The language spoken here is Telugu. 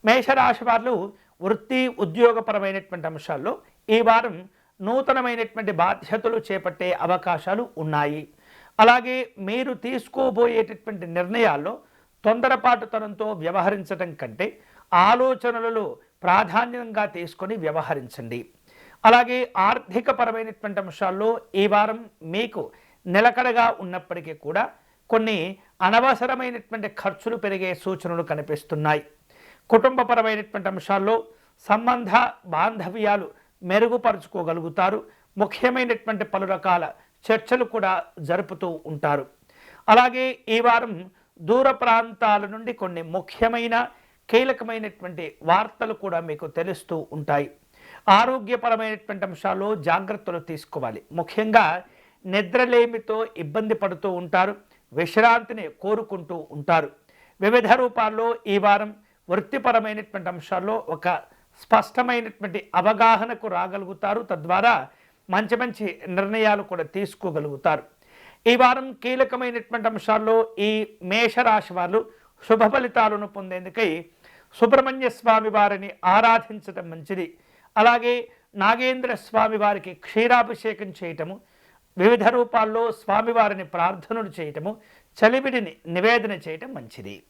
మేషరాశి వాళ్ళు వృత్తి ఉద్యోగపరమైనటువంటి అంశాల్లో ఈ వారం నూతనమైనటువంటి బాధ్యతలు చేపట్టే అవకాశాలు ఉన్నాయి. అలాగే మీరు తీసుకోబోయేటటువంటి నిర్ణయాల్లో తొందరపాటుతనంతో వ్యవహరించడం కంటే ఆలోచనలలో ప్రాధాన్యంగా తీసుకొని వ్యవహరించండి. అలాగే ఆర్థికపరమైనటువంటి అంశాల్లో ఈ వారం మీకు నిలకడగా ఉన్నప్పటికీ కూడా కొన్ని అనవసరమైనటువంటి ఖర్చులు పెరిగే సూచనలు కనిపిస్తున్నాయి. కుటుంబపరమైనటువంటి అంశాల్లో సంబంధ బాంధవ్యాలు మెరుగుపరుచుకోగలుగుతారు. ముఖ్యమైనటువంటి పలు రకాల చర్చలు కూడా జరుపుతూ ఉంటారు. అలాగే ఈ వారం దూర ప్రాంతాల నుండి కొన్ని ముఖ్యమైన కీలకమైనటువంటి వార్తలు కూడా మీకు తెలుస్తూ ఉంటాయి. ఆరోగ్యపరమైనటువంటి అంశాల్లో జాగ్రత్తలు తీసుకోవాలి. ముఖ్యంగా నిద్రలేమితో ఇబ్బంది పడుతూ ఉంటారు. విశ్రాంతిని కోరుకుంటూ ఉంటారు. వివిధ రూపాల్లో ఈ వారం వృత్తిపరమైనటువంటి అంశాల్లో ఒక స్పష్టమైనటువంటి అవగాహనకు రాగలుగుతారు. తద్వారా మంచి మంచి నిర్ణయాలు కూడా తీసుకోగలుగుతారు. ఈ వారం కీలకమైనటువంటి అంశాల్లో ఈ మేషరాశి వాళ్ళు శుభ ఫలితాలను పొందేందుకై సుబ్రహ్మణ్య స్వామి వారిని ఆరాధించడం మంచిది. అలాగే నాగేంద్ర స్వామి వారికి క్షీరాభిషేకం చేయటము, వివిధ రూపాల్లో స్వామివారిని ప్రార్థనలు చేయటము, చలివిడిని నివేదన చేయటం మంచిది.